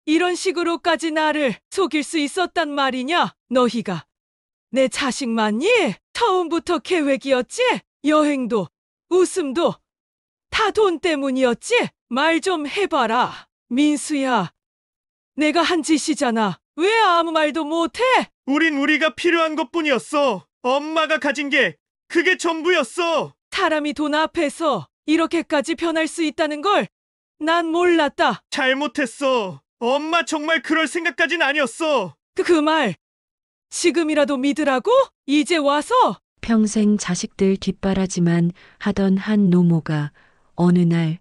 이런 식으로까지 나를 속일 수 있었단 말이냐? 너희가 내 자식 맞니? 처음부터 계획이었지? 여행도, 웃음도 다 돈 때문이었지? 말 좀 해봐라. 민수야, 내가 한 짓이잖아. 왜 아무 말도 못해? 우린 우리가 필요한 것뿐이었어. 엄마가 가진 게 그게 전부였어. 사람이 돈 앞에서 이렇게까지 변할 수 있다는 걸 난 몰랐다. 잘못했어. 엄마 정말 그럴 생각까진 아니었어. 그 말 지금이라도 믿으라고? 이제 와서? 평생 자식들 뒷바라지만 하던 한 노모가 어느 날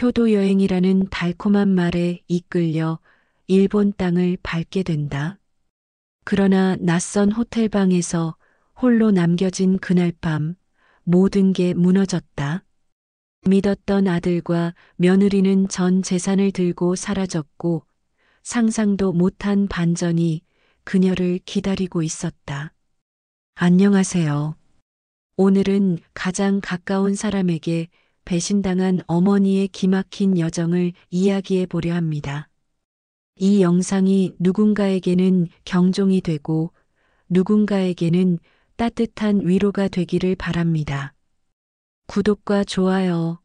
효도 여행이라는 달콤한 말에 이끌려 일본 땅을 밟게 된다. 그러나 낯선 호텔방에서 홀로 남겨진 그날 밤 모든 게 무너졌다. 믿었던 아들과 며느리는 전 재산을 들고 사라졌고 상상도 못한 반전이 그녀를 기다리고 있었다. 안녕하세요. 오늘은 가장 가까운 사람에게 배신당한 어머니의 기막힌 여정을 이야기해 보려 합니다. 이 영상이 누군가에게는 경종이 되고 누군가에게는 따뜻한 위로가 되기를 바랍니다. 구독과 좋아요,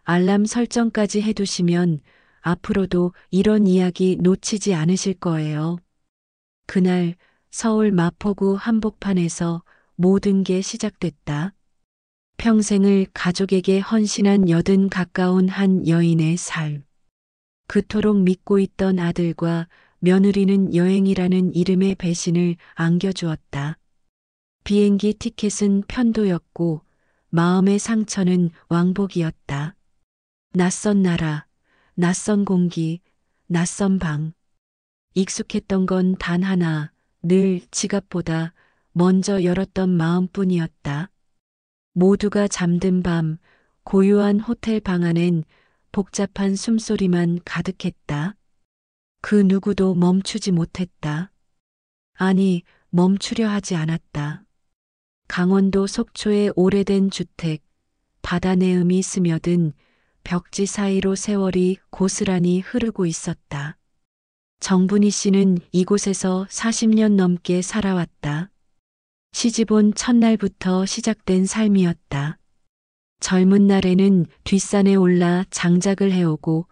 알람 설정까지 해두시면 앞으로도 이런 이야기 놓치지 않으실 거예요. 그날 서울 마포구 한복판에서 모든 게 시작됐다. 평생을 가족에게 헌신한 80 가까운 한 여인의 삶. 그토록 믿고 있던 아들과 며느리는 여행이라는 이름의 배신을 안겨주었다. 비행기 티켓은 편도였고 마음의 상처는 왕복이었다. 낯선 나라, 낯선 공기, 낯선 방. 익숙했던 건 단 하나, 늘 지갑보다 먼저 열었던 마음뿐이었다. 모두가 잠든 밤, 고요한 호텔 방 안엔 복잡한 숨소리만 가득했다. 그 누구도 멈추지 못했다. 아니, 멈추려 하지 않았다. 강원도 속초의 오래된 주택, 바다 내음이 스며든 벽지 사이로 세월이 고스란히 흐르고 있었다. 정분희 씨는 이곳에서 40년 넘게 살아왔다. 시집 온 첫날부터 시작된 삶이었다. 젊은 날에는 뒷산에 올라 장작을 해오고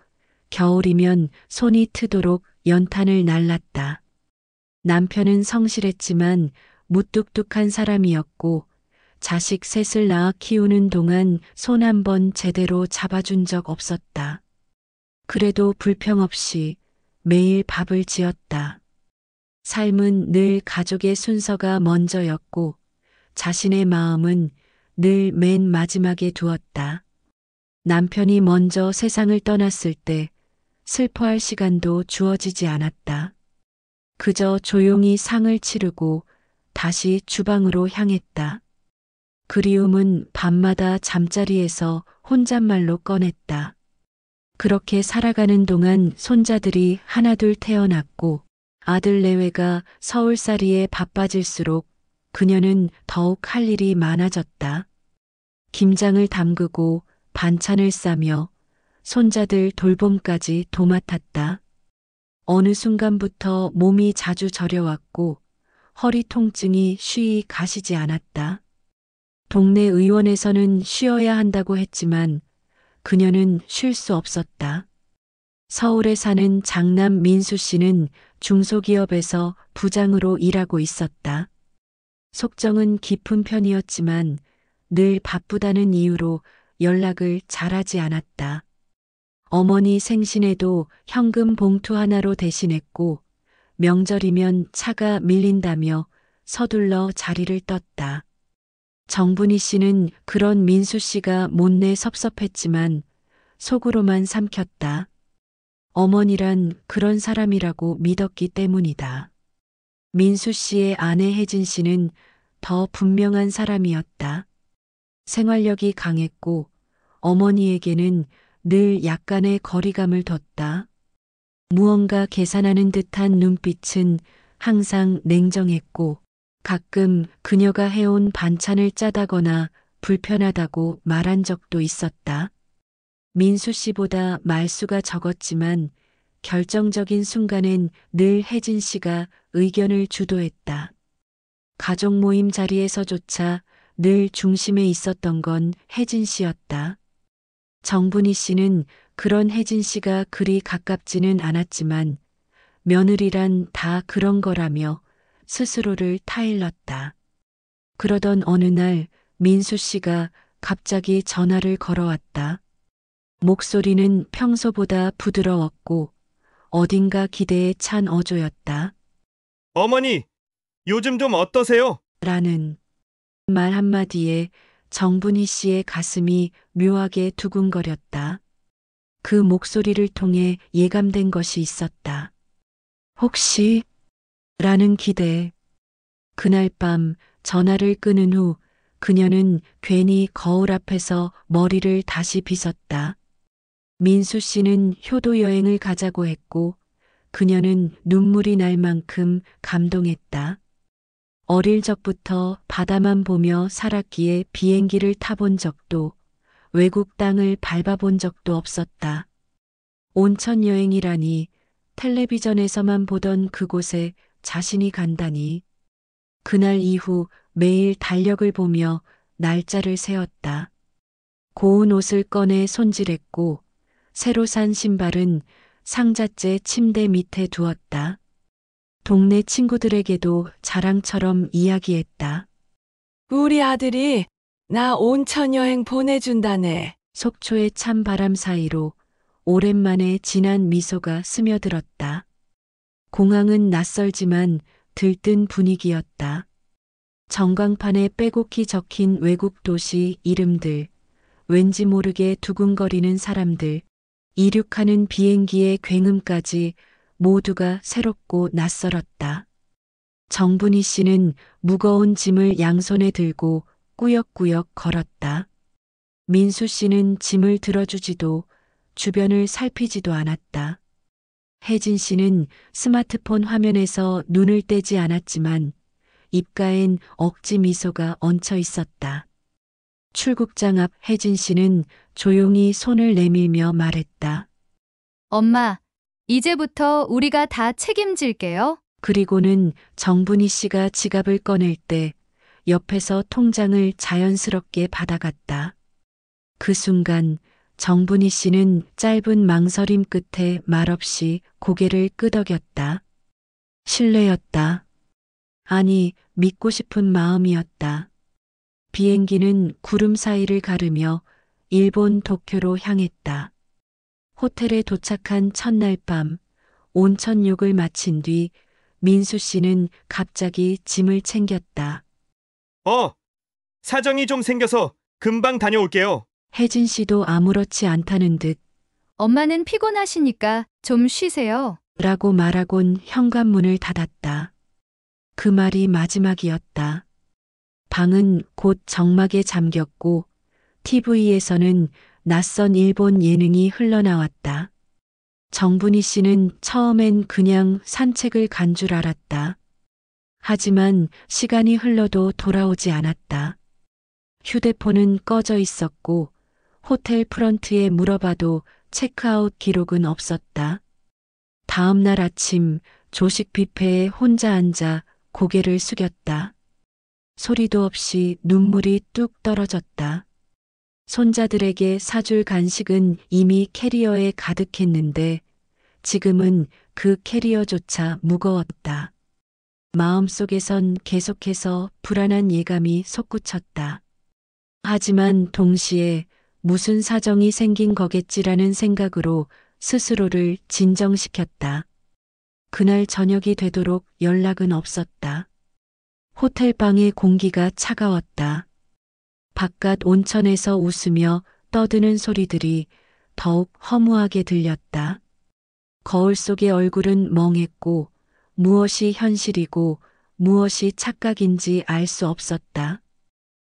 겨울이면 손이 트도록 연탄을 날랐다. 남편은 성실했지만 무뚝뚝한 사람이었고 자식 셋을 낳아 키우는 동안 손 한 번 제대로 잡아준 적 없었다. 그래도 불평 없이 매일 밥을 지었다. 삶은 늘 가족의 순서가 먼저였고 자신의 마음은 늘 맨 마지막에 두었다. 남편이 먼저 세상을 떠났을 때 슬퍼할 시간도 주어지지 않았다. 그저 조용히 상을 치르고 다시 주방으로 향했다. 그리움은 밤마다 잠자리에서 혼잣말로 꺼냈다. 그렇게 살아가는 동안 손자들이 하나둘 태어났고 아들 내외가 서울살이에 바빠질수록 그녀는 더욱 할 일이 많아졌다. 김장을 담그고 반찬을 싸며 손자들 돌봄까지 도맡았다. 어느 순간부터 몸이 자주 저려왔고 허리 통증이 쉬이 가시지 않았다. 동네 의원에서는 쉬어야 한다고 했지만 그녀는 쉴 수 없었다. 서울에 사는 장남 민수 씨는 중소기업에서 부장으로 일하고 있었다. 속정은 깊은 편이었지만 늘 바쁘다는 이유로 연락을 잘하지 않았다. 어머니 생신에도 현금 봉투 하나로 대신했고 명절이면 차가 밀린다며 서둘러 자리를 떴다. 정분희 씨는 그런 민수 씨가 못내 섭섭했지만 속으로만 삼켰다. 어머니란 그런 사람이라고 믿었기 때문이다. 민수 씨의 아내 혜진 씨는 더 분명한 사람이었다. 생활력이 강했고 어머니에게는 늘 약간의 거리감을 뒀다. 무언가 계산하는 듯한 눈빛은 항상 냉정했고 가끔 그녀가 해온 반찬을 짜다거나 불편하다고 말한 적도 있었다. 민수 씨보다 말수가 적었지만 결정적인 순간엔 늘 혜진 씨가 의견을 주도했다. 가족 모임 자리에서조차 늘 중심에 있었던 건 혜진 씨였다. 정분희 씨는 그런 혜진 씨가 그리 가깝지는 않았지만 며느리란 다 그런 거라며 스스로를 타일렀다. 그러던 어느 날 민수 씨가 갑자기 전화를 걸어왔다. 목소리는 평소보다 부드러웠고 어딘가 기대에 찬 어조였다. 어머니, 요즘 좀 어떠세요? 라는 말 한마디에 정분희 씨의 가슴이 묘하게 두근거렸다. 그 목소리를 통해 예감된 것이 있었다. 혹시? 라는 기대. 그날 밤 전화를 끊은 후 그녀는 괜히 거울 앞에서 머리를 다시 빗었다. 민수 씨는 효도 여행을 가자고 했고 그녀는 눈물이 날 만큼 감동했다. 어릴 적부터 바다만 보며 살았기에 비행기를 타본 적도 외국 땅을 밟아본 적도 없었다. 온천 여행이라니 텔레비전에서만 보던 그곳에 자신이 간다니. 그날 이후 매일 달력을 보며 날짜를 세웠다. 고운 옷을 꺼내 손질했고 새로 산 신발은 상자째 침대 밑에 두었다. 동네 친구들에게도 자랑처럼 이야기했다. 우리 아들이 나 온천 여행 보내준다네. 속초의 찬 바람 사이로 오랜만에 진한 미소가 스며들었다. 공항은 낯설지만 들뜬 분위기였다. 전광판에 빼곡히 적힌 외국 도시 이름들, 왠지 모르게 두근거리는 사람들, 이륙하는 비행기의 굉음까지 모두가 새롭고 낯설었다. 정분희 씨는 무거운 짐을 양손에 들고 꾸역꾸역 걸었다. 민수 씨는 짐을 들어주지도 주변을 살피지도 않았다. 혜진 씨는 스마트폰 화면에서 눈을 떼지 않았지만 입가엔 억지 미소가 얹혀 있었다. 출국장 앞 혜진 씨는 조용히 손을 내밀며 말했다. 엄마, 이제부터 우리가 다 책임질게요. 그리고는 정분희 씨가 지갑을 꺼낼 때 옆에서 통장을 자연스럽게 받아갔다. 그 순간 정분희 씨는 짧은 망설임 끝에 말없이 고개를 끄덕였다. 신뢰였다. 아니, 믿고 싶은 마음이었다. 비행기는 구름 사이를 가르며 일본 도쿄로 향했다. 호텔에 도착한 첫날 밤 온천욕을 마친 뒤 민수 씨는 갑자기 짐을 챙겼다. 사정이 좀 생겨서 금방 다녀올게요. 혜진 씨도 아무렇지 않다는 듯 엄마는 피곤하시니까 좀 쉬세요. 라고 말하곤 현관문을 닫았다. 그 말이 마지막이었다. 방은 곧 정막에 잠겼고 TV에서는 낯선 일본 예능이 흘러나왔다. 정분희 씨는 처음엔 그냥 산책을 간 줄 알았다. 하지만 시간이 흘러도 돌아오지 않았다. 휴대폰은 꺼져 있었고 호텔 프런트에 물어봐도 체크아웃 기록은 없었다. 다음 날 아침 조식 뷔페에 혼자 앉아 고개를 숙였다. 소리도 없이 눈물이 뚝 떨어졌다. 손자들에게 사줄 간식은 이미 캐리어에 가득했는데 지금은 그 캐리어조차 무거웠다. 마음속에선 계속해서 불안한 예감이 솟구쳤다. 하지만 동시에 무슨 사정이 생긴 거겠지라는 생각으로 스스로를 진정시켰다. 그날 저녁이 되도록 연락은 없었다. 호텔 방의 공기가 차가웠다. 바깥 온천에서 웃으며 떠드는 소리들이 더욱 허무하게 들렸다. 거울 속의 얼굴은 멍했고 무엇이 현실이고 무엇이 착각인지 알 수 없었다.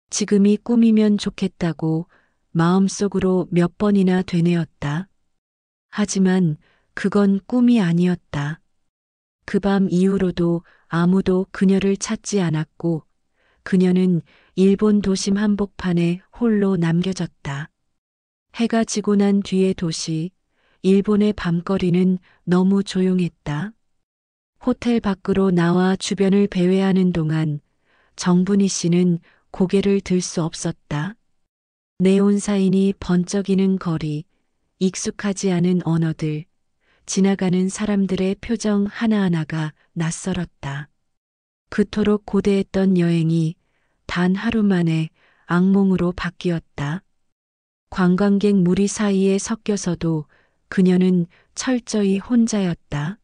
지금이 꿈이면 좋겠다고 마음속으로 몇 번이나 되뇌었다. 하지만 그건 꿈이 아니었다. 그 밤 이후로도 아무도 그녀를 찾지 않았고 그녀는 일본 도심 한복판에 홀로 남겨졌다. 해가 지고 난 뒤의 도시, 일본의 밤거리는 너무 조용했다. 호텔 밖으로 나와 주변을 배회하는 동안 정분희 씨는 고개를 들 수 없었다. 네온 사인이 번쩍이는 거리, 익숙하지 않은 언어들, 지나가는 사람들의 표정 하나하나가 낯설었다. 그토록 고대했던 여행이 단 하루 만에 악몽으로 바뀌었다. 관광객 무리 사이에 섞여서도 그녀는 철저히 혼자였다.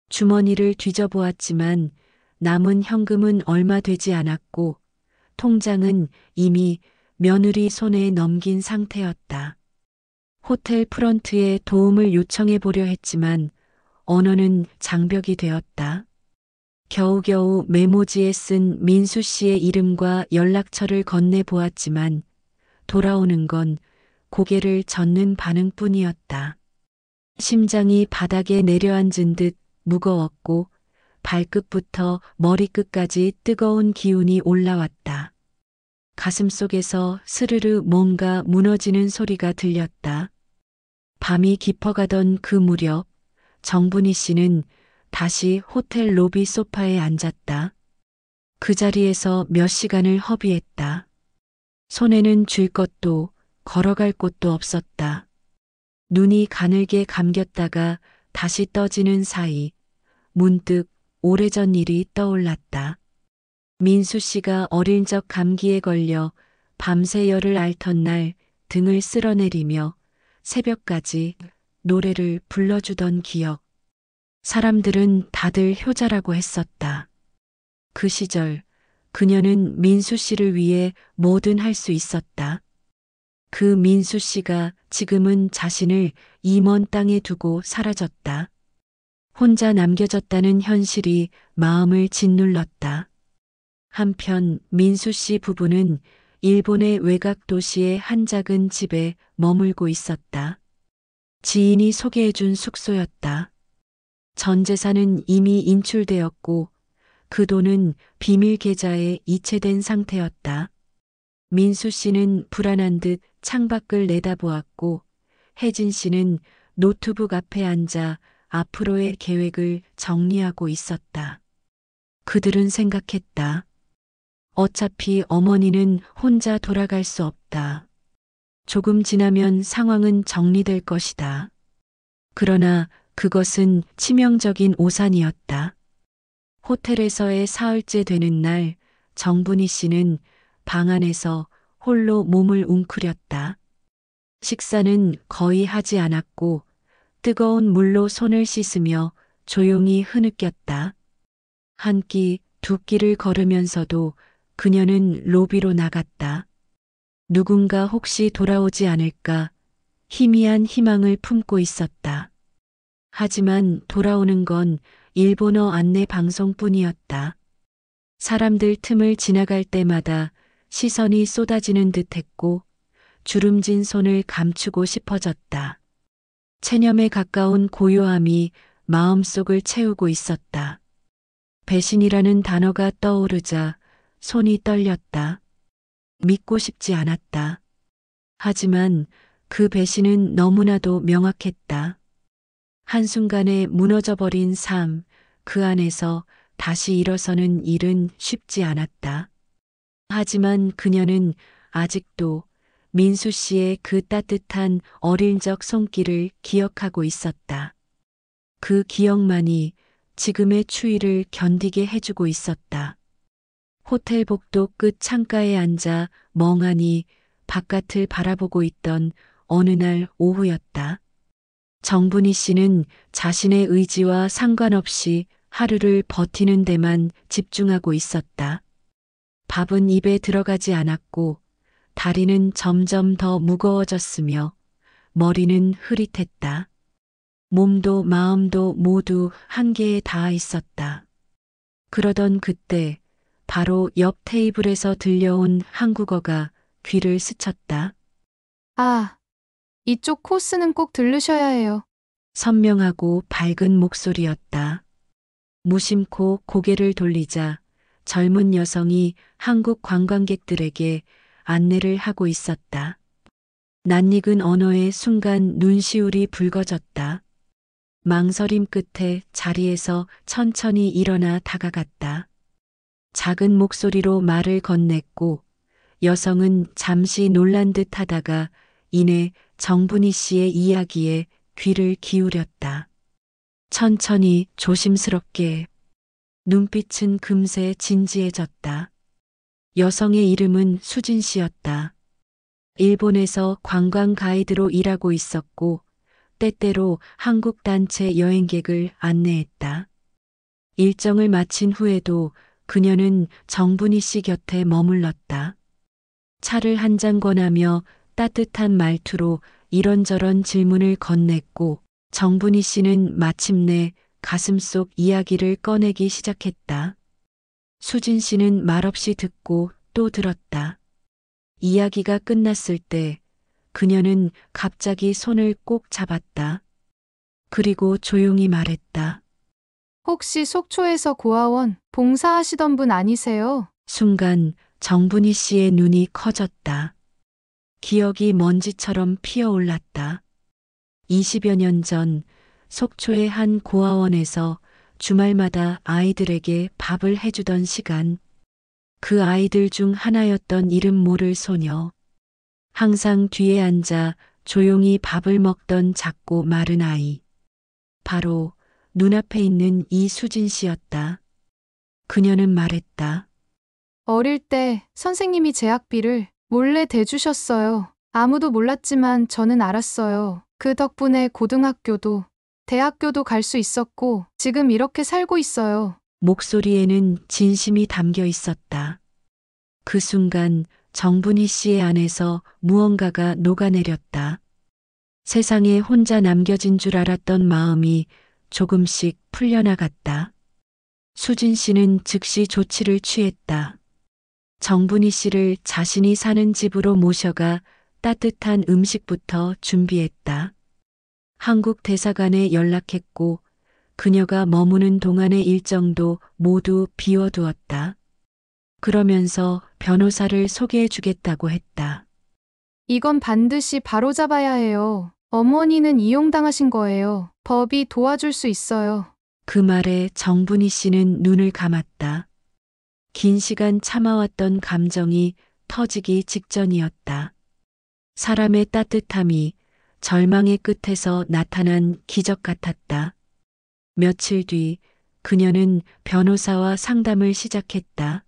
주머니를 뒤져보았지만 남은 현금은 얼마 되지 않았고 통장은 이미 며느리 손에 넘긴 상태였다. 호텔 프런트에 도움을 요청해 보려 했지만 언어는 장벽이 되었다. 겨우겨우 메모지에 쓴 민수 씨의 이름과 연락처를 건네 보았지만 돌아오는 건 고개를 젓는 반응뿐이었다. 심장이 바닥에 내려앉은 듯 무거웠고 발끝부터 머리끝까지 뜨거운 기운이 올라왔다. 가슴속에서 스르르 뭔가 무너지는 소리가 들렸다. 밤이 깊어가던 그 무렵 정분희 씨는 다시 호텔 로비 소파에 앉았다. 그 자리에서 몇 시간을 허비했다. 손에는 쥘 것도 걸어갈 곳도 없었다. 눈이 가늘게 감겼다가 다시 떠지는 사이 문득 오래전 일이 떠올랐다. 민수 씨가 어린 적 감기에 걸려 밤새 열을 앓던 날 등을 쓸어내리며 새벽까지 노래를 불러주던 기억. 사람들은 다들 효자라고 했었다. 그 시절 그녀는 민수 씨를 위해 뭐든 할 수 있었다. 그 민수 씨가 지금은 자신을 이 먼 땅에 두고 사라졌다. 혼자 남겨졌다는 현실이 마음을 짓눌렀다. 한편 민수 씨 부부는 일본의 외곽 도시의 한 작은 집에 머물고 있었다. 지인이 소개해준 숙소였다. 전 재산은 이미 인출되었고 그 돈은 비밀 계좌에 이체된 상태였다. 민수 씨는 불안한 듯 창밖을 내다보았고 혜진 씨는 노트북 앞에 앉아 앞으로의 계획을 정리하고 있었다. 그들은 생각했다. 어차피 어머니는 혼자 돌아갈 수 없다. 조금 지나면 상황은 정리될 것이다. 그러나 그것은 치명적인 오산이었다. 호텔에서의 사흘째 되는 날 정분희 씨는 방 안에서 홀로 몸을 웅크렸다. 식사는 거의 하지 않았고 뜨거운 물로 손을 씻으며 조용히 흐느꼈다. 한 끼, 두 끼를 걸으면서도 그녀는 로비로 나갔다. 누군가 혹시 돌아오지 않을까 희미한 희망을 품고 있었다. 하지만 돌아오는 건 일본어 안내 방송뿐이었다. 사람들 틈을 지나갈 때마다 시선이 쏟아지는 듯했고 주름진 손을 감추고 싶어졌다. 체념에 가까운 고요함이 마음속을 채우고 있었다. 배신이라는 단어가 떠오르자 손이 떨렸다. 믿고 싶지 않았다. 하지만 그 배신은 너무나도 명확했다. 한순간에 무너져버린 삶, 그 안에서 다시 일어서는 일은 쉽지 않았다. 하지만 그녀는 아직도 민수 씨의 그 따뜻한 어릴 적 손길을 기억하고 있었다. 그 기억만이 지금의 추위를 견디게 해주고 있었다. 호텔 복도 끝 창가에 앉아 멍하니 바깥을 바라보고 있던 어느 날 오후였다. 정분희 씨는 자신의 의지와 상관없이 하루를 버티는 데만 집중하고 있었다. 밥은 입에 들어가지 않았고 다리는 점점 더 무거워졌으며 머리는 흐릿했다. 몸도 마음도 모두 한계에 닿아 있었다. 그러던 그때 바로 옆 테이블에서 들려온 한국어가 귀를 스쳤다. 아, 이쪽 코스는 꼭 들르셔야 해요. 선명하고 밝은 목소리였다. 무심코 고개를 돌리자 젊은 여성이 한국 관광객들에게 안내를 하고 있었다. 낯익은 언어에 순간 눈시울이 붉어졌다. 망설임 끝에 자리에서 천천히 일어나 다가갔다. 작은 목소리로 말을 건넸고 여성은 잠시 놀란 듯 하다가 이내 정분희 씨의 이야기에 귀를 기울였다. 천천히 조심스럽게. 눈빛은 금세 진지해졌다. 여성의 이름은 수진 씨였다. 일본에서 관광 가이드로 일하고 있었고 때때로 한국 단체 여행객을 안내했다. 일정을 마친 후에도 그녀는 정분희 씨 곁에 머물렀다. 차를 한 잔 권하며 따뜻한 말투로 이런저런 질문을 건넸고 정분희 씨는 마침내 가슴속 이야기를 꺼내기 시작했다. 수진 씨는 말없이 듣고 또 들었다. 이야기가 끝났을 때 그녀는 갑자기 손을 꼭 잡았다. 그리고 조용히 말했다. 혹시 속초에서 고아원 봉사하시던 분 아니세요? 순간 정분희 씨의 눈이 커졌다. 기억이 먼지처럼 피어올랐다. 20여 년 전 속초의 한 고아원에서 주말마다 아이들에게 밥을 해주던 시간, 그 아이들 중 하나였던 이름 모를 소녀. 항상 뒤에 앉아 조용히 밥을 먹던 작고 마른 아이. 바로 눈앞에 있는 이수진 씨였다. 그녀는 말했다. 어릴 때 선생님이 제 학비를 몰래 대주셨어요. 아무도 몰랐지만 저는 알았어요. 그 덕분에 고등학교도 대학교도 갈 수 있었고 지금 이렇게 살고 있어요. 목소리에는 진심이 담겨 있었다. 그 순간 정분희 씨의 안에서 무언가가 녹아내렸다. 세상에 혼자 남겨진 줄 알았던 마음이 조금씩 풀려나갔다. 수진 씨는 즉시 조치를 취했다. 정분희 씨를 자신이 사는 집으로 모셔가 따뜻한 음식부터 준비했다. 한국 대사관에 연락했고 그녀가 머무는 동안의 일정도 모두 비워두었다. 그러면서 변호사를 소개해 주겠다고 했다. 이건 반드시 바로잡아야 해요. 어머니는 이용당하신 거예요. 법이 도와줄 수 있어요. 그 말에 정분희 씨는 눈을 감았다. 긴 시간 참아왔던 감정이 터지기 직전이었다. 사람의 따뜻함이 절망의 끝에서 나타난 기적 같았다. 며칠 뒤 그녀는 변호사와 상담을 시작했다.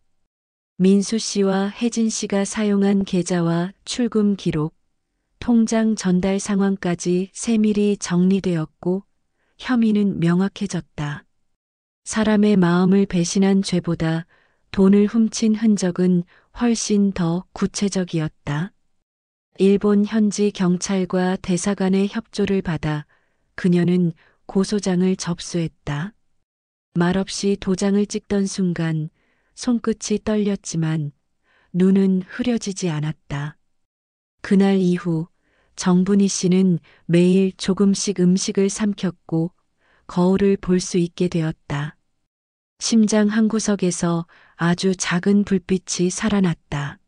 민수 씨와 혜진 씨가 사용한 계좌와 출금 기록, 통장 전달 상황까지 세밀히 정리되었고 혐의는 명확해졌다. 사람의 마음을 배신한 죄보다 돈을 훔친 흔적은 훨씬 더 구체적이었다. 일본 현지 경찰과 대사관의 협조를 받아 그녀는 고소장을 접수했다. 말없이 도장을 찍던 순간 손끝이 떨렸지만 눈은 흐려지지 않았다. 그날 이후 정분희 씨는 매일 조금씩 음식을 삼켰고 거울을 볼 수 있게 되었다. 심장 한구석에서 아주 작은 불빛이 살아났다.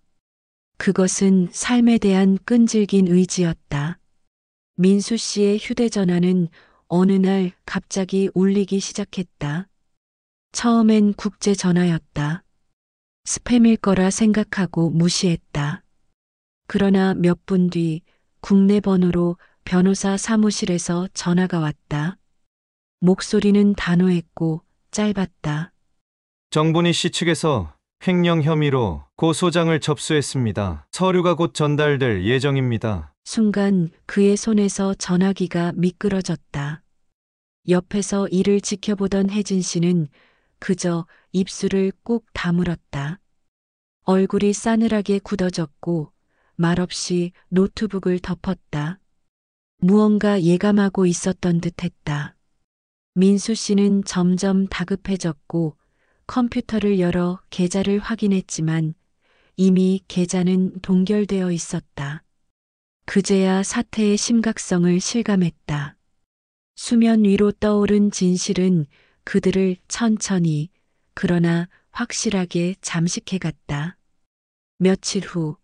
그것은 삶에 대한 끈질긴 의지였다. 민수 씨의 휴대전화는 어느 날 갑자기 울리기 시작했다. 처음엔 국제전화였다. 스팸일 거라 생각하고 무시했다. 그러나 몇 분 뒤 국내 번호로 변호사 사무실에서 전화가 왔다. 목소리는 단호했고 짧았다. 정분희 씨 측에서 횡령 혐의로 고소장을 접수했습니다. 서류가 곧 전달될 예정입니다. 순간 그의 손에서 전화기가 미끄러졌다. 옆에서 이를 지켜보던 혜진 씨는 그저 입술을 꾹 다물었다. 얼굴이 싸늘하게 굳어졌고 말없이 노트북을 덮었다. 무언가 예감하고 있었던 듯했다. 민수 씨는 점점 다급해졌고 컴퓨터를 열어 계좌를 확인했지만 이미 계좌는 동결되어 있었다. 그제야 사태의 심각성을 실감했다. 수면 위로 떠오른 진실은 그들을 천천히 그러나 확실하게 잠식해갔다. 며칠 후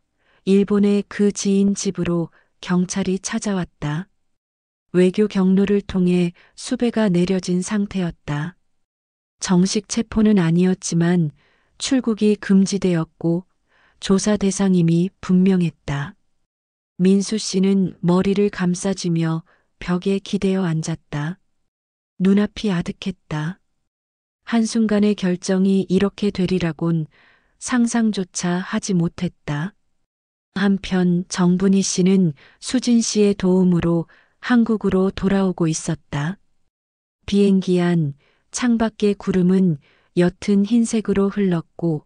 일본의 그 지인 집으로 경찰이 찾아왔다. 외교 경로를 통해 수배가 내려진 상태였다. 정식 체포는 아니었지만 출국이 금지되었고 조사 대상임이 분명했다. 민수 씨는 머리를 감싸쥐며 벽에 기대어 앉았다. 눈앞이 아득했다. 한순간의 결정이 이렇게 되리라곤 상상조차 하지 못했다. 한편 정분희 씨는 수진 씨의 도움으로 한국으로 돌아오고 있었다. 비행기 안 창밖의 구름은 옅은 흰색으로 흘렀고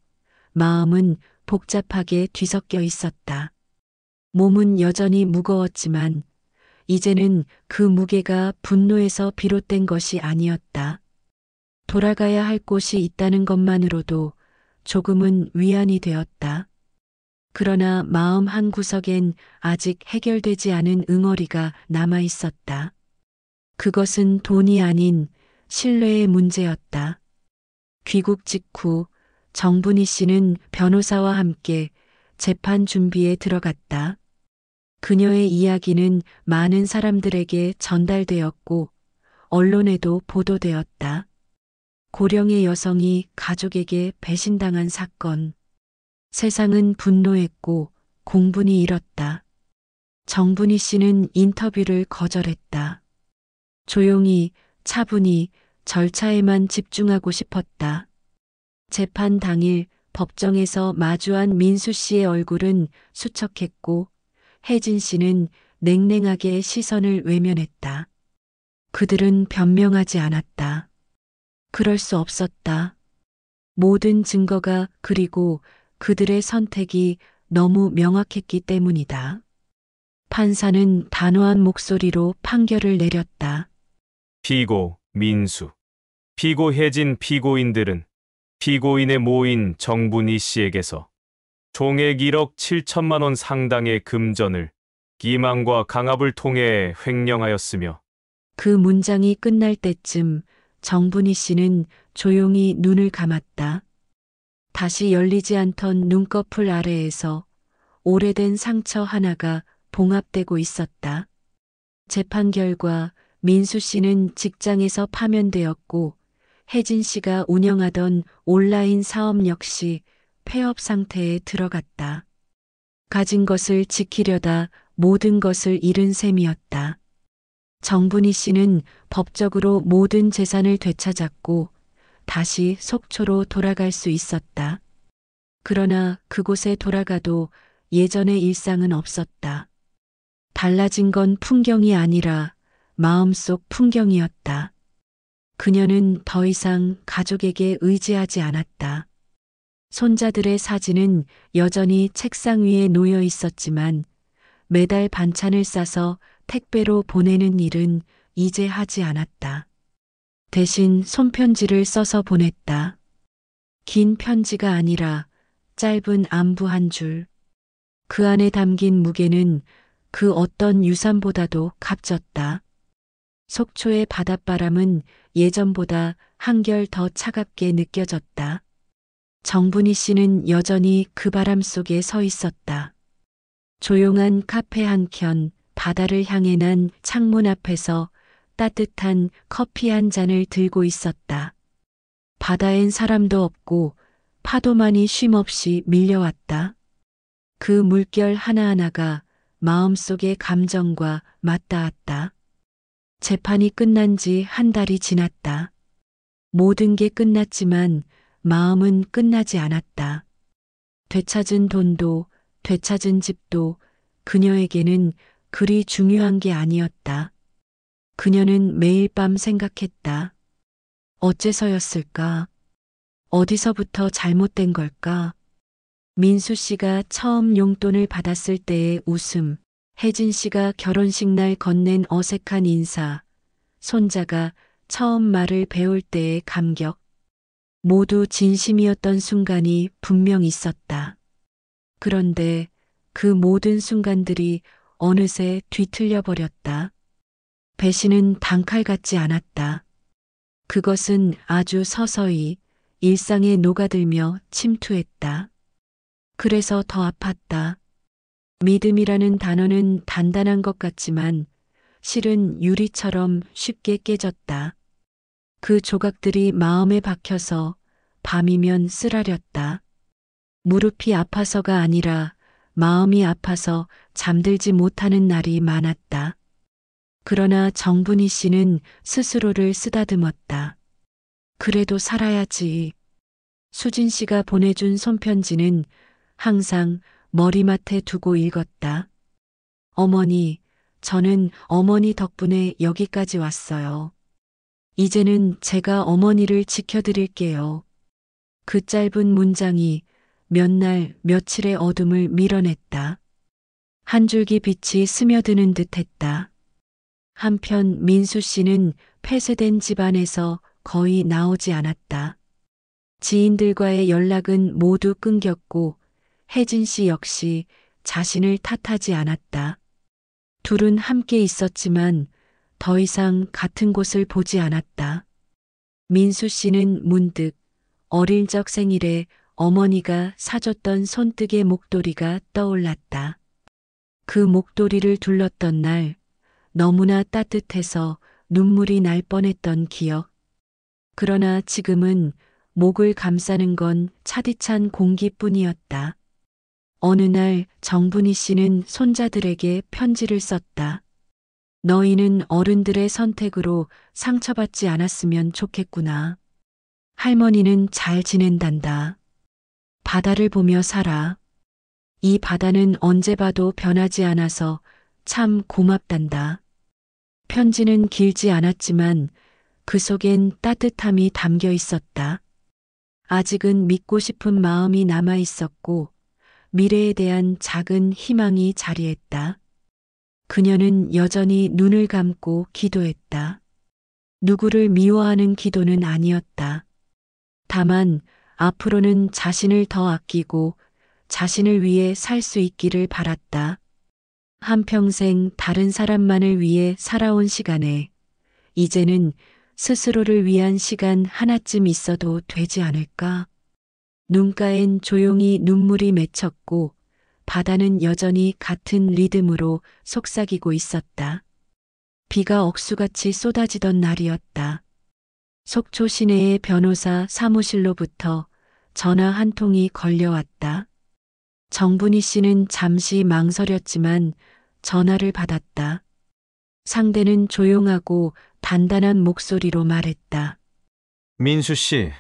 마음은 복잡하게 뒤섞여 있었다. 몸은 여전히 무거웠지만 이제는 그 무게가 분노에서 비롯된 것이 아니었다. 돌아가야 할 곳이 있다는 것만으로도 조금은 위안이 되었다. 그러나 마음 한구석엔 아직 해결되지 않은 응어리가 남아 있었다. 그것은 돈이 아닌 신뢰의 문제였다. 귀국 직후 정분희 씨는 변호사와 함께 재판 준비에 들어갔다. 그녀의 이야기는 많은 사람들에게 전달되었고 언론에도 보도되었다. 고령의 여성이 가족에게 배신당한 사건. 세상은 분노했고 공분이 일었다. 정분희 씨는 인터뷰를 거절했다. 조용히 차분히 절차에만 집중하고 싶었다. 재판 당일 법정에서 마주한 민수 씨의 얼굴은 수척했고 혜진 씨는 냉랭하게 시선을 외면했다. 그들은 변명하지 않았다. 그럴 수 없었다. 모든 증거가 그리고 그들의 선택이 너무 명확했기 때문이다. 판사는 단호한 목소리로 판결을 내렸다. 피고 민수, 피고 혜진 피고인들은 피고인의 모인 정분희 씨에게서 총액 1억 7천만 원 상당의 금전을 기망과 강압을 통해 횡령하였으며 그 문장이 끝날 때쯤 정분희 씨는 조용히 눈을 감았다. 다시 열리지 않던 눈꺼풀 아래에서 오래된 상처 하나가 봉합되고 있었다. 재판 결과 민수 씨는 직장에서 파면되었고 혜진 씨가 운영하던 온라인 사업 역시 폐업 상태에 들어갔다. 가진 것을 지키려다 모든 것을 잃은 셈이었다. 정분희 씨는 법적으로 모든 재산을 되찾았고 다시 속초로 돌아갈 수 있었다. 그러나 그곳에 돌아가도 예전의 일상은 없었다. 달라진 건 풍경이 아니라 마음속 풍경이었다. 그녀는 더 이상 가족에게 의지하지 않았다. 손자들의 사진은 여전히 책상 위에 놓여 있었지만 매달 반찬을 싸서 택배로 보내는 일은 이제 하지 않았다. 대신 손편지를 써서 보냈다. 긴 편지가 아니라 짧은 안부 한 줄. 그 안에 담긴 무게는 그 어떤 유산보다도 값졌다. 속초의 바닷바람은 예전보다 한결 더 차갑게 느껴졌다. 정분희 씨는 여전히 그 바람 속에 서 있었다. 조용한 카페 한켠 바다를 향해 난 창문 앞에서 따뜻한 커피 한 잔을 들고 있었다. 바다엔 사람도 없고 파도만이 쉼없이 밀려왔다. 그 물결 하나하나가 마음속의 감정과 맞닿았다. 재판이 끝난 지 한 달이 지났다. 모든 게 끝났지만 마음은 끝나지 않았다. 되찾은 돈도 되찾은 집도 그녀에게는 그리 중요한 게 아니었다. 그녀는 매일 밤 생각했다. 어째서였을까? 어디서부터 잘못된 걸까? 민수 씨가 처음 용돈을 받았을 때의 웃음, 혜진 씨가 결혼식 날 건넨 어색한 인사, 손자가 처음 말을 배울 때의 감격, 모두 진심이었던 순간이 분명 있었다. 그런데 그 모든 순간들이 어느새 뒤틀려 버렸다. 배신은 단칼 같지 않았다. 그것은 아주 서서히 일상에 녹아들며 침투했다. 그래서 더 아팠다. 믿음이라는 단어는 단단한 것 같지만 실은 유리처럼 쉽게 깨졌다. 그 조각들이 마음에 박혀서 밤이면 쓰라렸다. 무릎이 아파서가 아니라 마음이 아파서 잠들지 못하는 날이 많았다. 그러나 정분희 씨는 스스로를 쓰다듬었다. 그래도 살아야지. 수진 씨가 보내준 손편지는 항상 머리맡에 두고 읽었다. 어머니, 저는 어머니 덕분에 여기까지 왔어요. 이제는 제가 어머니를 지켜드릴게요. 그 짧은 문장이 몇 날, 며칠의 어둠을 밀어냈다. 한 줄기 빛이 스며드는 듯 했다. 한편 민수 씨는 폐쇄된 집안에서 거의 나오지 않았다. 지인들과의 연락은 모두 끊겼고 혜진 씨 역시 자신을 탓하지 않았다. 둘은 함께 있었지만 더 이상 같은 곳을 보지 않았다. 민수 씨는 문득 어릴 적 생일에 어머니가 사줬던 손뜨개 목도리가 떠올랐다. 그 목도리를 둘렀던 날 너무나 따뜻해서 눈물이 날 뻔했던 기억. 그러나 지금은 목을 감싸는 건 차디찬 공기뿐이었다. 어느 날 정분희 씨는 손자들에게 편지를 썼다. 너희는 어른들의 선택으로 상처받지 않았으면 좋겠구나. 할머니는 잘 지낸단다. 바다를 보며 살아. 이 바다는 언제 봐도 변하지 않아서 참 고맙단다. 편지는 길지 않았지만 그 속엔 따뜻함이 담겨 있었다. 아직은 믿고 싶은 마음이 남아 있었고 미래에 대한 작은 희망이 자리했다. 그녀는 여전히 눈을 감고 기도했다. 누구를 미워하는 기도는 아니었다. 다만 앞으로는 자신을 더 아끼고 자신을 위해 살 수 있기를 바랐다. 한평생 다른 사람만을 위해 살아온 시간에 이제는 스스로를 위한 시간 하나쯤 있어도 되지 않을까? 눈가엔 조용히 눈물이 맺혔고 바다는 여전히 같은 리듬으로 속삭이고 있었다. 비가 억수같이 쏟아지던 날이었다. 속초 시내의 변호사 사무실로부터 전화 한 통이 걸려왔다. 정분희 씨는 잠시 망설였지만 전화를 받았다. 상대는 조용하고 단단한 목소리로 말했다. 민수 씨,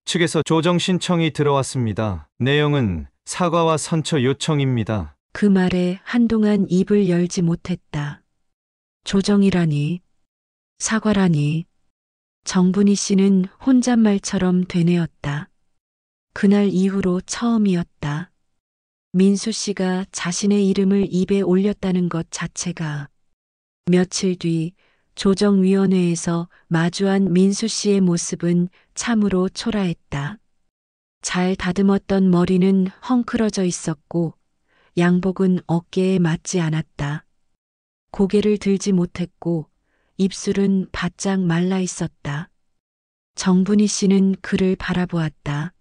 측에서 조정 신청이 들어왔습니다. 내용은 사과와 선처 요청입니다. 그 말에 한동안 입을 열지 못했다. 조정이라니, 사과라니. 정분희 씨는 혼잣말처럼 되뇌었다. 그날 이후로 처음이었다. 민수 씨가 자신의 이름을 입에 올렸다는 것 자체가. 며칠 뒤 조정위원회에서 마주한 민수 씨의 모습은 참으로 초라했다. 잘 다듬었던 머리는 헝클어져 있었고 양복은 어깨에 맞지 않았다. 고개를 들지 못했고 입술은 바짝 말라 있었다. 정분희 씨는 그를 바라보았다.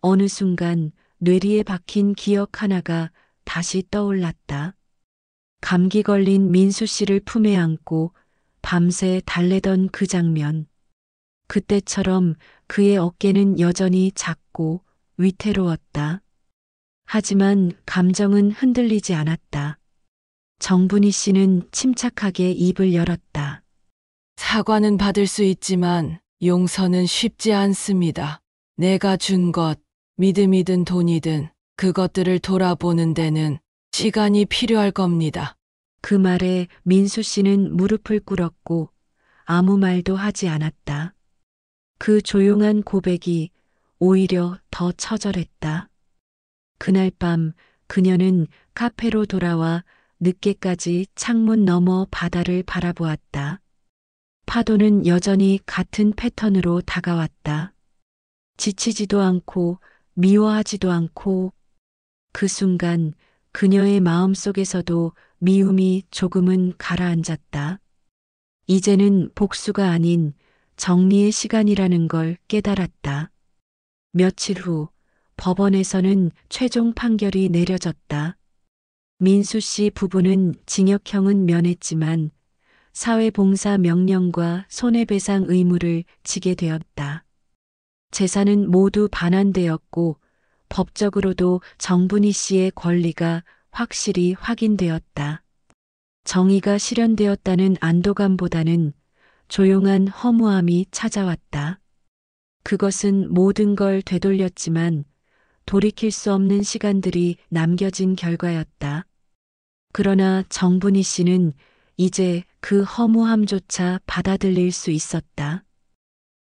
어느 순간 뇌리에 박힌 기억 하나가 다시 떠올랐다. 감기 걸린 민수 씨를 품에 안고 밤새 달래던 그 장면. 그때처럼 그의 어깨는 여전히 작고 위태로웠다. 하지만 감정은 흔들리지 않았다. 정분희 씨는 침착하게 입을 열었다. 사과는 받을 수 있지만 용서는 쉽지 않습니다. 내가 준 것, 믿음이든 돈이든 그것들을 돌아보는 데는 시간이 필요할 겁니다. 그 말에 민수 씨는 무릎을 꿇었고 아무 말도 하지 않았다. 그 조용한 고백이 오히려 더 처절했다. 그날 밤 그녀는 카페로 돌아와 늦게까지 창문 너머 바다를 바라보았다. 파도는 여전히 같은 패턴으로 다가왔다. 지치지도 않고 미워하지도 않고 그 순간 그녀의 마음속에서도 미움이 조금은 가라앉았다. 이제는 복수가 아닌 정리의 시간이라는 걸 깨달았다. 며칠 후 법원에서는 최종 판결이 내려졌다. 민수 씨 부부는 징역형은 면했지만 사회봉사 명령과 손해배상 의무를 지게 되었다. 재산은 모두 반환되었고 법적으로도 정분희 씨의 권리가 확실히 확인되었다. 정의가 실현되었다는 안도감보다는 조용한 허무함이 찾아왔다. 그것은 모든 걸 되돌렸지만 돌이킬 수 없는 시간들이 남겨진 결과였다. 그러나 정분희 씨는 이제 그 허무함조차 받아들일 수 있었다.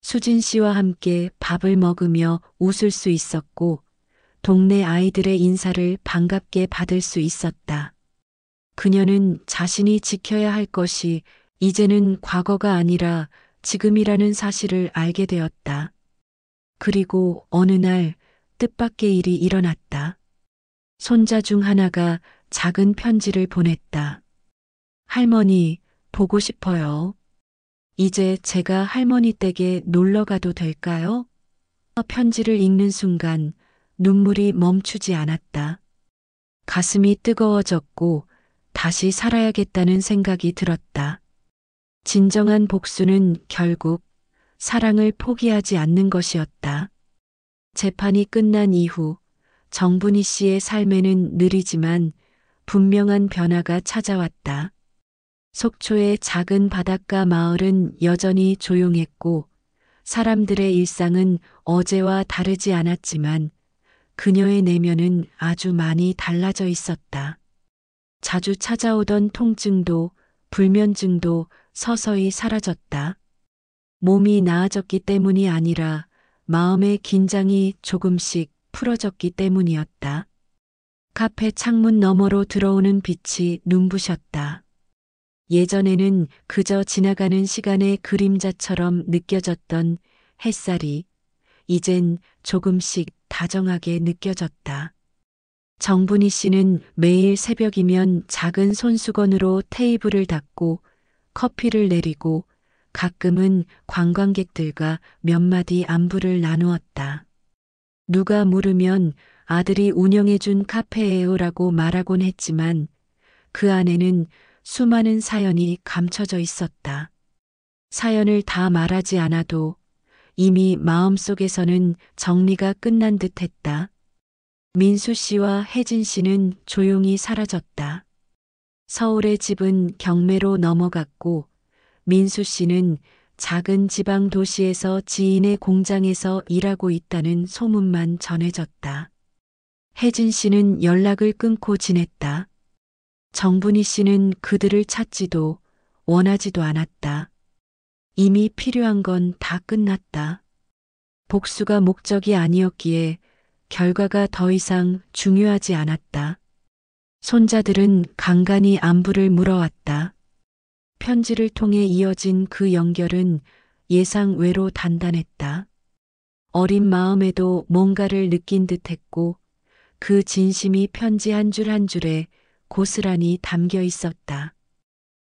수진 씨와 함께 밥을 먹으며 웃을 수 있었고 동네 아이들의 인사를 반갑게 받을 수 있었다. 그녀는 자신이 지켜야 할 것이 이제는 과거가 아니라 지금이라는 사실을 알게 되었다. 그리고 어느 날 뜻밖의 일이 일어났다. 손자 중 하나가 작은 편지를 보냈다. 할머니, 보고 싶어요. 이제 제가 할머니 댁에 놀러 가도 될까요? 편지를 읽는 순간 눈물이 멈추지 않았다. 가슴이 뜨거워졌고 다시 살아야겠다는 생각이 들었다. 진정한 복수는 결국 사랑을 포기하지 않는 것이었다. 재판이 끝난 이후 정분희 씨의 삶에는 느리지만 분명한 변화가 찾아왔다. 속초의 작은 바닷가 마을은 여전히 조용했고 사람들의 일상은 어제와 다르지 않았지만 그녀의 내면은 아주 많이 달라져 있었다. 자주 찾아오던 통증도 불면증도 서서히 사라졌다. 몸이 나아졌기 때문이 아니라 마음의 긴장이 조금씩 풀어졌기 때문이었다. 카페 창문 너머로 들어오는 빛이 눈부셨다. 예전에는 그저 지나가는 시간의 그림자처럼 느껴졌던 햇살이 이젠 조금씩 다정하게 느껴졌다. 정분희 씨는 매일 새벽이면 작은 손수건으로 테이블을 닦고 커피를 내리고 가끔은 관광객들과 몇 마디 안부를 나누었다. 누가 물으면 아들이 운영해준 카페예요라고 말하곤 했지만 그 안에는 수많은 사연이 감춰져 있었다. 사연을 다 말하지 않아도 이미 마음속에서는 정리가 끝난 듯 했다. 민수 씨와 혜진 씨는 조용히 사라졌다. 서울의 집은 경매로 넘어갔고 민수 씨는 작은 지방 도시에서 지인의 공장에서 일하고 있다는 소문만 전해졌다. 혜진 씨는 연락을 끊고 지냈다. 정분희 씨는 그들을 찾지도 원하지도 않았다. 이미 필요한 건 다 끝났다. 복수가 목적이 아니었기에 결과가 더 이상 중요하지 않았다. 손자들은 간간히 안부를 물어왔다. 편지를 통해 이어진 그 연결은 예상 외로 단단했다. 어린 마음에도 뭔가를 느낀 듯했고 그 진심이 편지 한 줄 한 줄에 고스란히 담겨 있었다.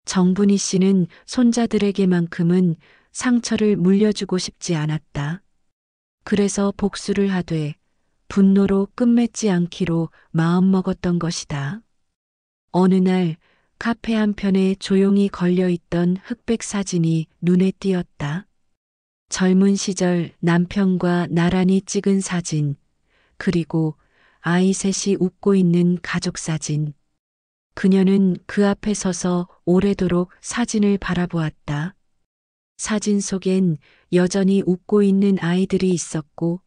정분희 씨는 손자들에게만큼은 상처를 물려주고 싶지 않았다. 그래서 복수를 하되 분노로 끝맺지 않기로 마음먹었던 것이다. 어느 날 카페 한편에 조용히 걸려있던 흑백 사진이 눈에 띄었다. 젊은 시절 남편과 나란히 찍은 사진, 그리고 아이 셋이 웃고 있는 가족 사진. 그녀는 그 앞에 서서 오래도록 사진을 바라보았다. 사진 속엔 여전히 웃고 있는 아이들이 있었고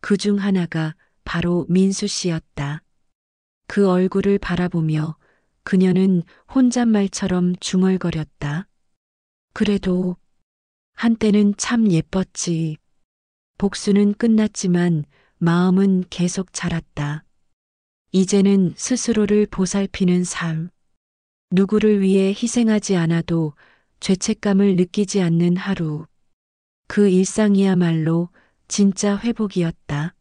그 중 하나가 바로 민수 씨였다. 그 얼굴을 바라보며 그녀는 혼잣말처럼 중얼거렸다. 그래도 한때는 참 예뻤지. 복수는 끝났지만 마음은 계속 자랐다. 이제는 스스로를 보살피는 삶. 누구를 위해 희생하지 않아도 죄책감을 느끼지 않는 하루. 그 일상이야말로 진짜 회복이었다.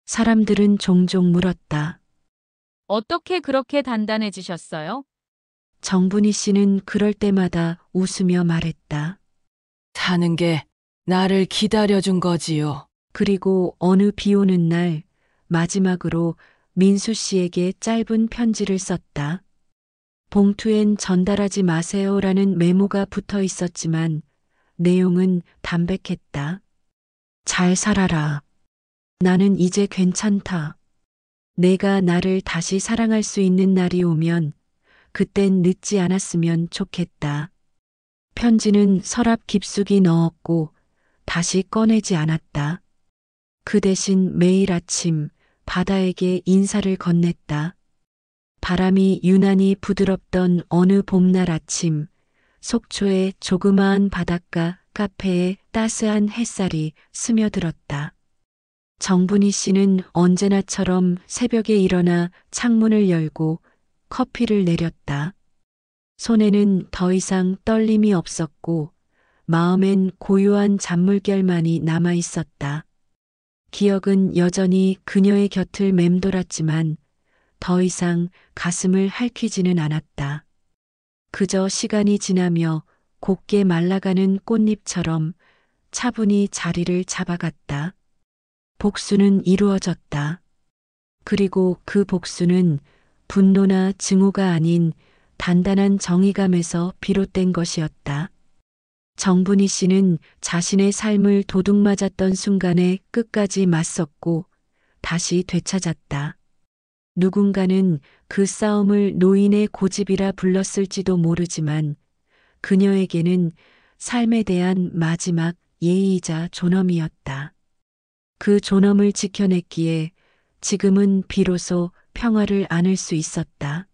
사람들은 종종 물었다. 어떻게 그렇게 단단해지셨어요? 정분희 씨는 그럴 때마다 웃으며 말했다. 사는 게 나를 기다려준 거지요. 그리고 어느 비 오는 날 마지막으로 민수 씨에게 짧은 편지를 썼다. 봉투엔 전달하지 마세요라는 메모가 붙어 있었지만 내용은 담백했다. 잘 살아라. 나는 이제 괜찮다. 내가 나를 다시 사랑할 수 있는 날이 오면 그땐 늦지 않았으면 좋겠다. 편지는 서랍 깊숙이 넣었고 다시 꺼내지 않았다. 그 대신 매일 아침 바다에게 인사를 건넸다. 바람이 유난히 부드럽던 어느 봄날 아침, 속초의 조그마한 바닷가 카페에 따스한 햇살이 스며들었다. 정분희 씨는 언제나처럼 새벽에 일어나 창문을 열고 커피를 내렸다. 손에는 더 이상 떨림이 없었고 마음엔 고요한 잔물결만이 남아 있었다. 기억은 여전히 그녀의 곁을 맴돌았지만 더 이상 가슴을 핥히지는 않았다. 그저 시간이 지나며 곱게 말라가는 꽃잎처럼 차분히 자리를 잡아갔다. 복수는 이루어졌다. 그리고 그 복수는 분노나 증오가 아닌 단단한 정의감에서 비롯된 것이었다. 정분희 씨는 자신의 삶을 도둑맞았던 순간에 끝까지 맞섰고 다시 되찾았다. 누군가는 그 싸움을 노인의 고집이라 불렀을지도 모르지만 그녀에게는 삶에 대한 마지막 예의이자 존엄이었다. 그 존엄을 지켜냈기에 지금은 비로소 평화를 안을 수 있었다.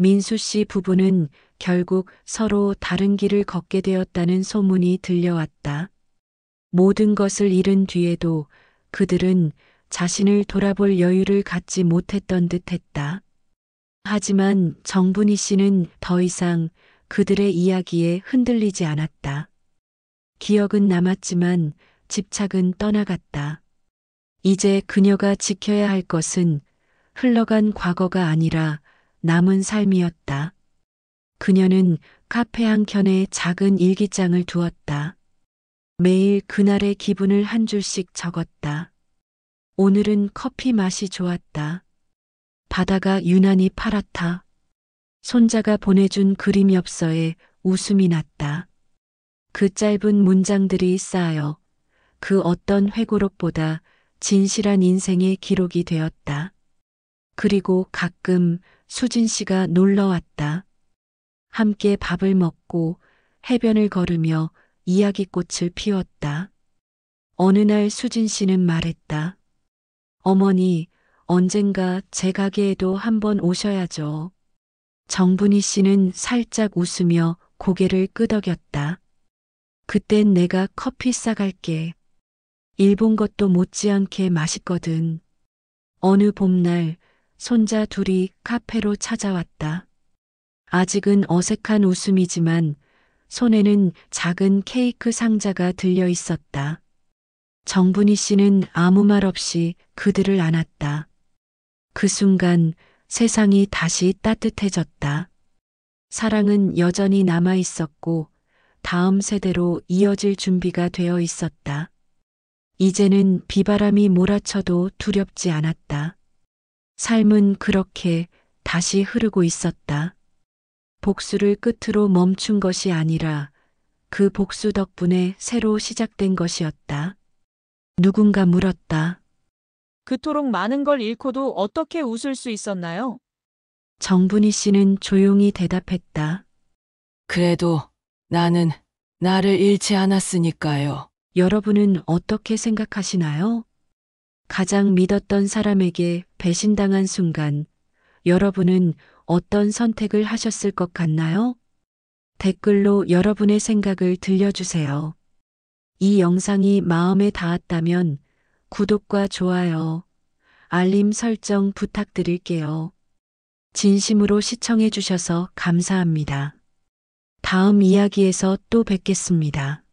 민수 씨 부부는 결국 서로 다른 길을 걷게 되었다는 소문이 들려왔다. 모든 것을 잃은 뒤에도 그들은 자신을 돌아볼 여유를 갖지 못했던 듯했다. 하지만 정분희 씨는 더 이상 그들의 이야기에 흔들리지 않았다. 기억은 남았지만 집착은 떠나갔다. 이제 그녀가 지켜야 할 것은 흘러간 과거가 아니라 남은 삶이었다. 그녀는 카페 한켠에 작은 일기장을 두었다. 매일 그날의 기분을 한 줄씩 적었다. 오늘은 커피 맛이 좋았다. 바다가 유난히 파랗다. 손자가 보내준 그림 엽서에 웃음이 났다. 그 짧은 문장들이 쌓여 그 어떤 회고록보다 진실한 인생의 기록이 되었다. 그리고 가끔 수진 씨가 놀러 왔다. 함께 밥을 먹고 해변을 걸으며 이야기꽃을 피웠다. 어느 날 수진 씨는 말했다. 어머니, 언젠가 제 가게에도 한번 오셔야죠. 정분희 씨는 살짝 웃으며 고개를 끄덕였다. 그땐 내가 커피 싸갈게. 일본 것도 못지않게 맛있거든. 어느 봄날 손자 둘이 카페로 찾아왔다. 아직은 어색한 웃음이지만 손에는 작은 케이크 상자가 들려 있었다. 정분희 씨는 아무 말 없이 그들을 안았다. 그 순간 세상이 다시 따뜻해졌다. 사랑은 여전히 남아 있었고 다음 세대로 이어질 준비가 되어 있었다. 이제는 비바람이 몰아쳐도 두렵지 않았다. 삶은 그렇게 다시 흐르고 있었다. 복수를 끝으로 멈춘 것이 아니라 그 복수 덕분에 새로 시작된 것이었다. 누군가 물었다. 그토록 많은 걸 잃고도 어떻게 웃을 수 있었나요? 정분희 씨는 조용히 대답했다. 그래도 나는 나를 잃지 않았으니까요. 여러분은 어떻게 생각하시나요? 가장 믿었던 사람에게 배신당한 순간 여러분은 어떤 선택을 하셨을 것 같나요? 댓글로 여러분의 생각을 들려주세요. 이 영상이 마음에 닿았다면 구독과 좋아요, 알림 설정 부탁드릴게요. 진심으로 시청해 주셔서 감사합니다. 다음 이야기에서 또 뵙겠습니다.